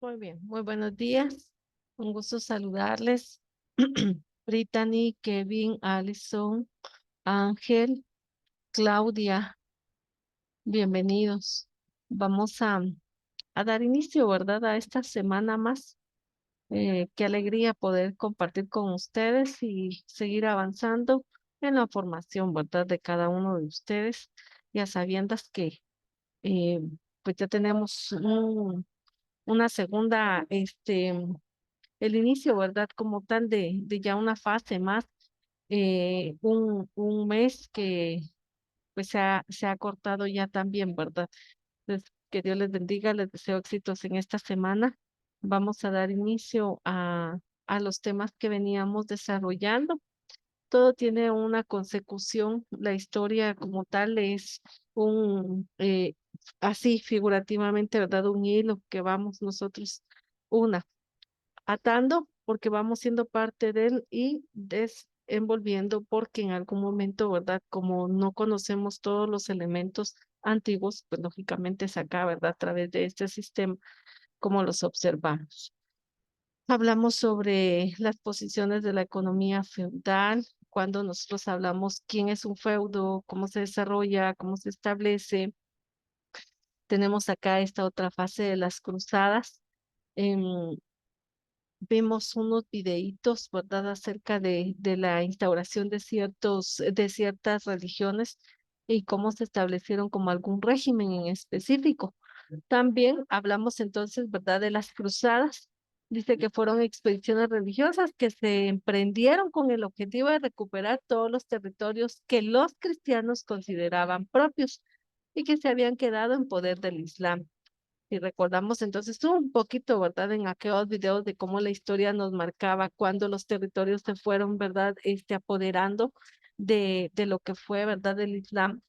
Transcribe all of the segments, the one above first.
Muy bien, muy buenos días. Un gusto saludarles. Brittany, Kevin, Allison, Ángel, Claudia, bienvenidos. Vamos a dar inicio, ¿verdad? A esta semana más. Qué alegría poder compartir con ustedes y seguir avanzando en la formación, ¿verdad? De cada uno de ustedes, ya sabiendas que eh, pues ya tenemos una segunda, el inicio, ¿verdad? Como tal de ya una fase más, un mes que pues se ha cortado ya también, ¿verdad? Que Dios les bendiga, les deseo éxitos en esta semana. Vamos a dar inicio a los temas que veníamos desarrollando. Todo tiene una consecución, la historia como tal es así figurativamente, ¿verdad? Un hilo que vamos nosotros una atando porque vamos siendo parte de él y desenvolviendo porque en algún momento, ¿verdad? Como no conocemos todos los elementos antiguos, pues lógicamente es acá, ¿verdad? A través de este sistema, como los observamos. Hablamos sobre las posiciones de la economía feudal, cuando nosotros hablamos quién es un feudo, cómo se desarrolla, cómo se establece. Tenemos acá esta otra fase de las cruzadas. Em, Vimos unos videitos, ¿verdad?, acerca de la instauración de ciertas religiones y cómo se establecieron como algún régimen en específico. También hablamos entonces, ¿verdad?, de las cruzadas. Dice que fueron expediciones religiosas que se emprendieron con el objetivo de recuperar todos los territorios que los cristianos consideraban propios y que se habían quedado en poder del Islam. Y recordamos entonces un poquito, ¿verdad? En aquellos videos de cómo la historia nos marcaba cuando los territorios se fueron, ¿verdad? Apoderando de lo que fue, ¿verdad? Del Islam.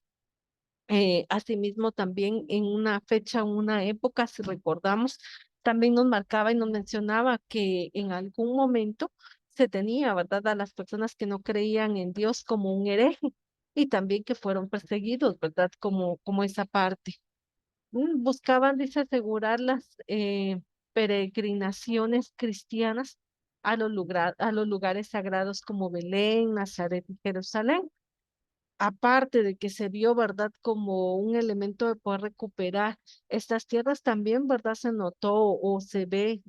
Asimismo, también en una fecha, una época, si recordamos, también nos marcaba y nos mencionaba que en algún momento se tenía, ¿verdad? A las personas que no creían en Dios como un hereje y también que fueron perseguidos, ¿verdad? Como esa parte. Buscaban, dice, asegurar las peregrinaciones cristianas a los lugares sagrados como Belén, Nazaret y Jerusalén. Aparte de que se vio, ¿verdad?, como un elemento de poder recuperar estas tierras, también, ¿verdad?, se notó o se ve,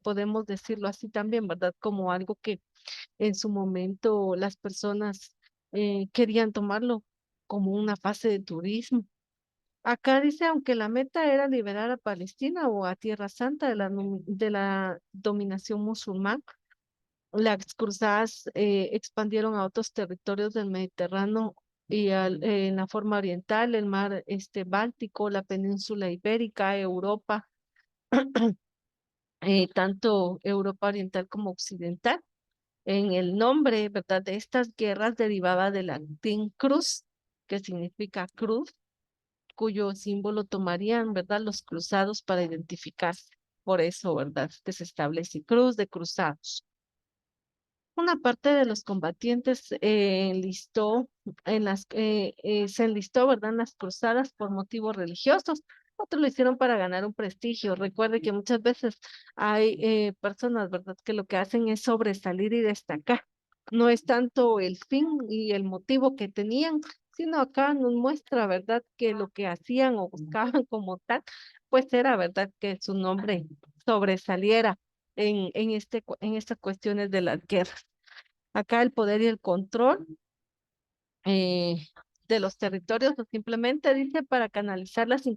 podemos decirlo así también, ¿verdad?, como algo que en su momento las personas querían tomarlo como una fase de turismo. Acá dice, aunque la meta era liberar a Palestina o a Tierra Santa de la dominación musulmana, las cruzadas expandieron a otros territorios del Mediterráneo y en la forma oriental, el mar Báltico, la península ibérica, Europa, tanto Europa oriental como occidental. En el nombre, ¿verdad?, de estas guerras derivaba del latín cruz, que significa cruz, cuyo símbolo tomarían, ¿verdad?, los cruzados para identificarse. Por eso, ¿verdad?, que se establece cruz de cruzados. Una parte de los combatientes se enlistó, ¿verdad?, en las cruzadas por motivos religiosos. Otros lo hicieron para ganar un prestigio. Recuerde que muchas veces hay personas, ¿verdad?, que lo que hacen es sobresalir y destacar. No es tanto el fin y el motivo que tenían, sino acá nos muestra, ¿verdad?, que lo que hacían o buscaban como tal, pues era, ¿verdad?, que su nombre sobresaliera en estas cuestiones de las guerras. Acá el poder y el control eh, de los territorios, o simplemente dice para canalizar las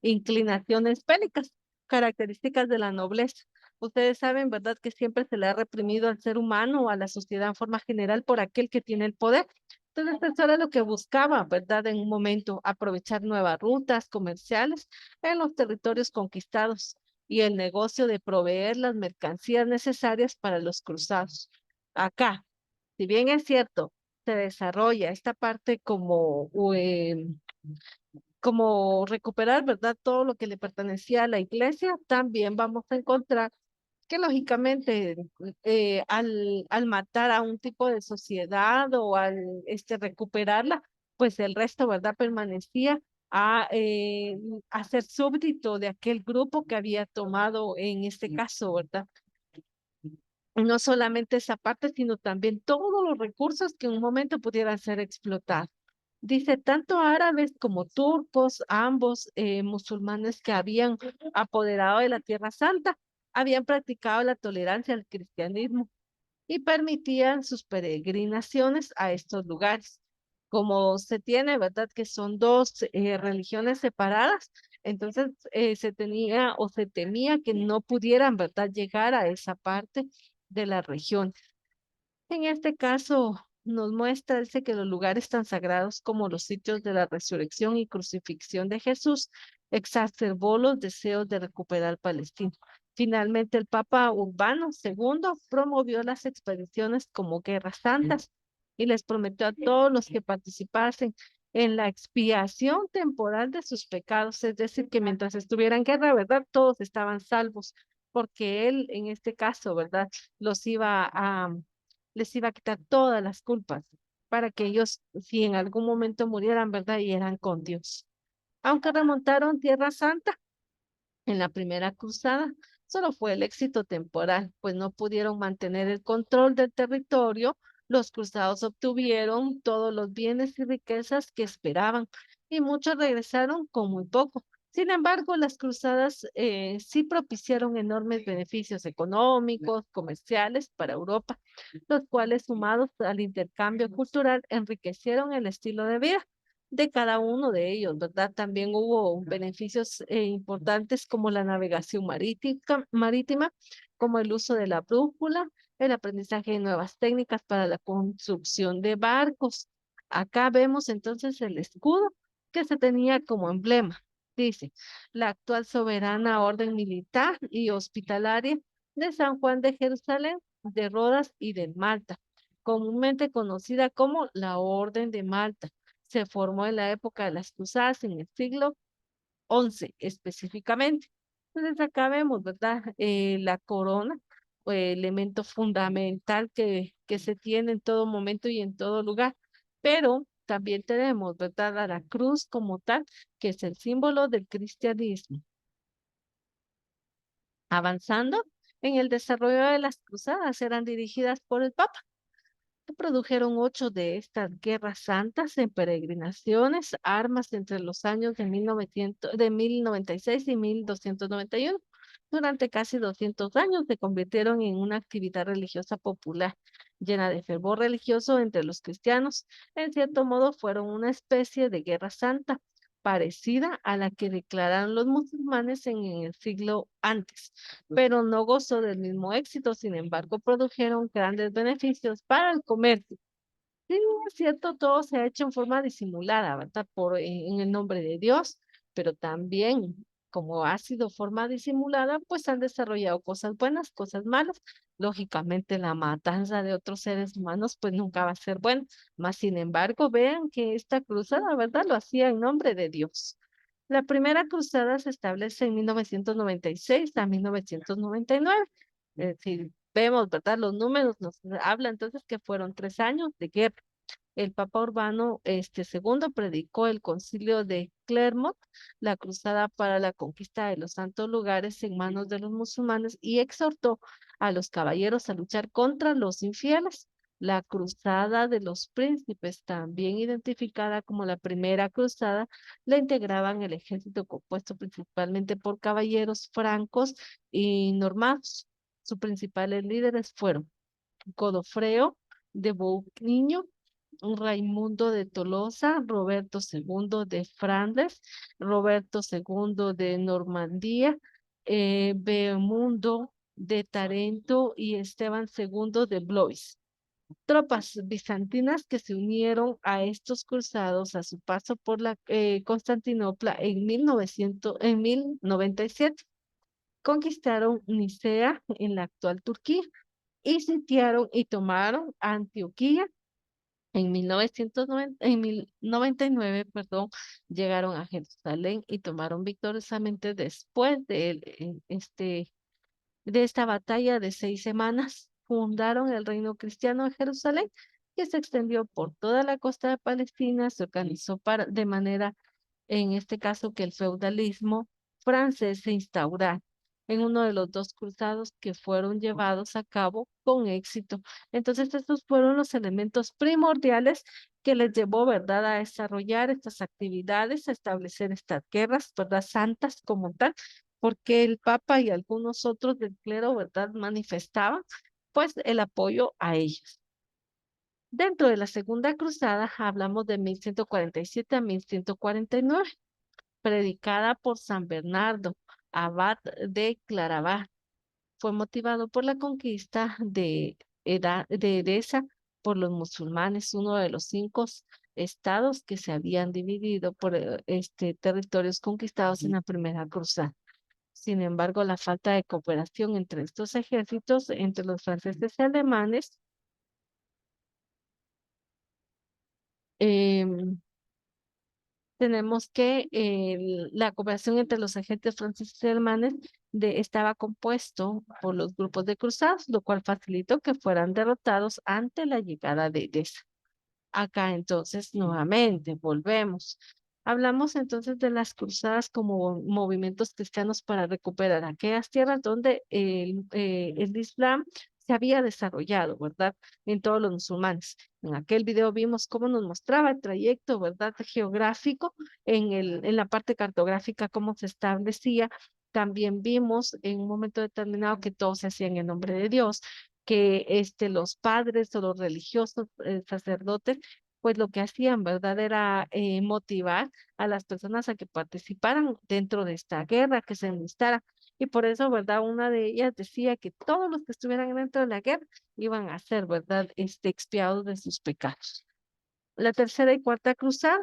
inclinaciones bélicas, características de la nobleza. Ustedes saben, ¿verdad?, que siempre se le ha reprimido al ser humano o a la sociedad en forma general por aquel que tiene el poder. Entonces, eso era lo que buscaba, ¿verdad?, en un momento, aprovechar nuevas rutas comerciales en los territorios conquistados y el negocio de proveer las mercancías necesarias para los cruzados. Acá, si bien es cierto, se desarrolla esta parte como recuperar, ¿verdad?, todo lo que le pertenecía a la iglesia, también vamos a encontrar que lógicamente al matar a un tipo de sociedad o al recuperarla, pues el resto, ¿verdad?, permanecía a ser súbdito de aquel grupo que había tomado en este caso, ¿verdad? No solamente esa parte, sino también todos los recursos que en un momento pudieran ser explotados. Dice, tanto árabes como turcos, ambos musulmanes que habían apoderado de la Tierra Santa, habían practicado la tolerancia al cristianismo y permitían sus peregrinaciones a estos lugares. Como se tiene, ¿verdad? Que son dos religiones separadas, entonces se tenía o se temía que no pudieran, ¿verdad? Llegar a esa parte de la región. En este caso, nos muestra, dice que los lugares tan sagrados como los sitios de la resurrección y crucifixión de Jesús exacerbó los deseos de recuperar Palestina. Finalmente, el Papa Urbano II promovió las expediciones como guerras santas y les prometió a todos los que participasen en la expiación temporal de sus pecados, es decir, que mientras estuvieran en guerra, ¿verdad? Todos estaban salvos, porque él, en este caso, ¿verdad? Los iba a les iba a quitar todas las culpas para que ellos, si en algún momento murieran, ¿verdad? Y eran con Dios. Aunque remontaron Tierra Santa en la primera cruzada, solo fue el éxito temporal, pues no pudieron mantener el control del territorio. Los cruzados obtuvieron todos los bienes y riquezas que esperaban y muchos regresaron con muy poco. Sin embargo, las cruzadas sí propiciaron enormes beneficios económicos, comerciales para Europa, los cuales, sumados al intercambio cultural, enriquecieron el estilo de vida de cada uno de ellos, ¿verdad? También hubo beneficios importantes como la navegación marítima, como el uso de la brújula, el aprendizaje de nuevas técnicas para la construcción de barcos. Acá vemos entonces el escudo que se tenía como emblema. Dice, la actual soberana orden militar y hospitalaria de San Juan de Jerusalén, de Rodas y de Malta, comúnmente conocida como la Orden de Malta. Se formó en la época de las cruzadas en el siglo XI específicamente. Entonces acá vemos, ¿verdad? La corona, elemento fundamental que se tiene en todo momento y en todo lugar. Pero también tenemos, ¿verdad? A la cruz como tal, que es el símbolo del cristianismo. Avanzando en el desarrollo de las cruzadas, eran dirigidas por el Papa. Se produjeron 8 de estas guerras santas en peregrinaciones, armas entre los años de 1096 y 1291. Durante casi 200 años se convirtieron en una actividad religiosa popular, llena de fervor religioso entre los cristianos. En cierto modo fueron una especie de guerra santa, parecida a la que declararon los musulmanes en el siglo antes, pero no gozó del mismo éxito. Sin embargo, produjeron grandes beneficios para el comercio. Sí, es cierto, todo se ha hecho en forma disimulada, ¿verdad? En el nombre de Dios, pero también, como ha sido forma disimulada, pues han desarrollado cosas buenas, cosas malas. Lógicamente, la matanza de otros seres humanos, pues nunca va a ser buena. Mas, sin embargo, vean que esta cruzada, ¿verdad? Lo hacía en nombre de Dios. La primera cruzada se establece en 1996 a 1999. Si vemos, ¿verdad? Los números nos hablan entonces que fueron 3 años de guerra. El Papa Urbano II predicó el Concilio de Clermont, la cruzada para la conquista de los santos lugares en manos de los musulmanes, y exhortó a los caballeros a luchar contra los infieles. La cruzada de los príncipes, también identificada como la primera cruzada, la integraban el ejército compuesto principalmente por caballeros francos y normandos. Sus principales líderes fueron Godofredo de Bouquinho, Raimundo de Tolosa, Roberto II de Flandes, Roberto II de Normandía, Behemundo de Tarento y Esteban II de Blois. Tropas bizantinas que se unieron a estos cruzados a su paso por la Constantinopla en 1097. Conquistaron Nicea en la actual Turquía y sitiaron y tomaron Antioquía en 1099, perdón, llegaron a Jerusalén y tomaron victoriosamente después de esta batalla de 6 semanas. Fundaron el reino cristiano de Jerusalén, que se extendió por toda la costa de Palestina, se organizó de manera en este caso que el feudalismo francés se instaurara en uno de los dos cruzados que fueron llevados a cabo con éxito. Entonces, estos fueron los elementos primordiales que les llevó, ¿verdad?, a desarrollar estas actividades, a establecer estas guerras, ¿verdad?, santas como tal, porque el Papa y algunos otros del clero, ¿verdad?, manifestaban pues el apoyo a ellos. Dentro de la Segunda Cruzada hablamos de 1147 a 1149, predicada por San Bernardo, abad de Claraval. Fue motivado por la conquista de Edesa por los musulmanes, uno de los cinco estados que se habían dividido por territorios conquistados en la Primera Cruzada. Sin embargo, la falta de cooperación entre estos ejércitos, entre los franceses y alemanes, em, tenemos que la cooperación entre los agentes franceses y alemanes estaba compuesto por los grupos de cruzados, lo cual facilitó que fueran derrotados ante la llegada de Edesa. Acá entonces nuevamente volvemos. Hablamos entonces de las cruzadas como movimientos cristianos para recuperar aquellas tierras donde el Islam se había desarrollado, ¿verdad? En todos los musulmanes. En aquel video vimos cómo nos mostraba el trayecto, ¿verdad? Geográfico, en la parte cartográfica, cómo se establecía. También vimos en un momento determinado que todo se hacía en el nombre de Dios, que los padres o los religiosos, sacerdotes, pues lo que hacían, ¿verdad? Era motivar a las personas a que participaran dentro de esta guerra, que se enlistaran. Y por eso, ¿verdad? Una de ellas decía que todos los que estuvieran dentro de la guerra iban a ser, ¿verdad? Expiados de sus pecados. La tercera y cuarta cruzada,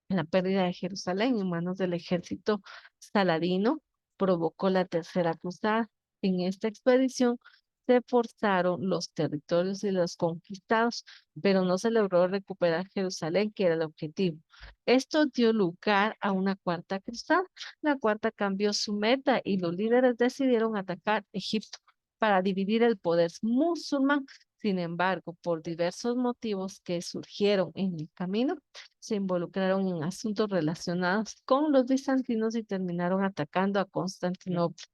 la pérdida de Jerusalén en manos del ejército saladino provocó la tercera cruzada. En esta expedición se forzaron los territorios y los conquistados, pero no se logró recuperar Jerusalén, que era el objetivo. Esto dio lugar a una cuarta cruzada. La cuarta cambió su meta y los líderes decidieron atacar Egipto para dividir el poder musulmán. Sin embargo, por diversos motivos que surgieron en el camino, se involucraron en asuntos relacionados con los bizantinos y terminaron atacando a Constantinopla.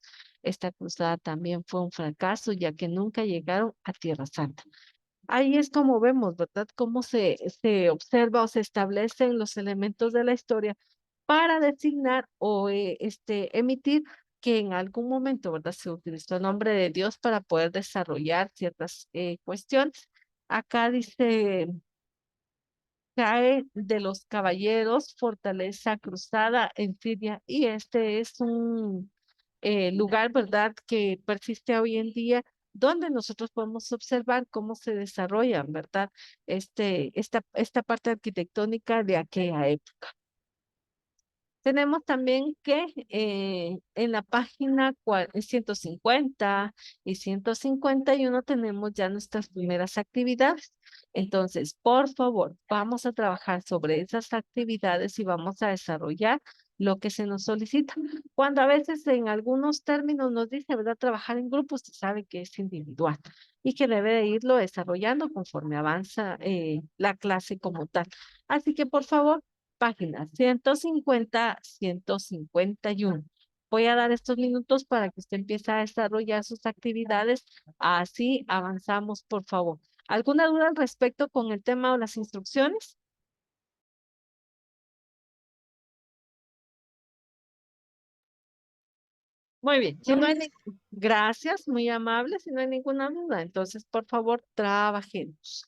Esta cruzada también fue un fracaso, ya que nunca llegaron a Tierra Santa. Ahí es como vemos, ¿verdad? Cómo se observa o se establecen los elementos de la historia para designar o emitir que en algún momento, ¿verdad? Se utilizó el nombre de Dios para poder desarrollar ciertas cuestiones. Acá dice cae de los caballeros, fortaleza cruzada en Siria, y este es un lugar, ¿verdad?, que persiste hoy en día, donde nosotros podemos observar cómo se desarrollan, ¿verdad?, esta parte arquitectónica de aquella época. Tenemos también que en la página 150 y 151 tenemos ya nuestras primeras actividades. Entonces, por favor, vamos a trabajar sobre esas actividades y vamos a desarrollar lo que se nos solicita. Cuando a veces en algunos términos nos dice, ¿verdad? Trabajar en grupo, usted sabe que es individual y que debe de irlo desarrollando conforme avanza la clase como tal. Así que, por favor, páginas 150, 151. Voy a dar estos minutos para que usted empiece a desarrollar sus actividades. Así avanzamos, por favor. ¿Alguna duda al respecto con el tema o las instrucciones? Muy bien. Si no hay gracias, muy amable. Si no hay ninguna duda, entonces, por favor, trabajemos.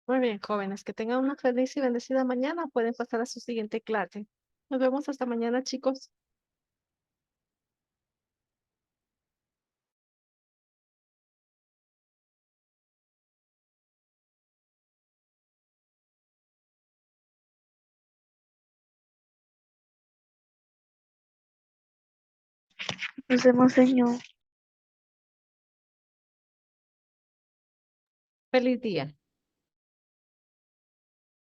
Muy bien, jóvenes, que tengan una feliz y bendecida mañana. Pueden pasar a su siguiente clase. Nos vemos hasta mañana, chicos. Nos vemos, señor. Feliz día.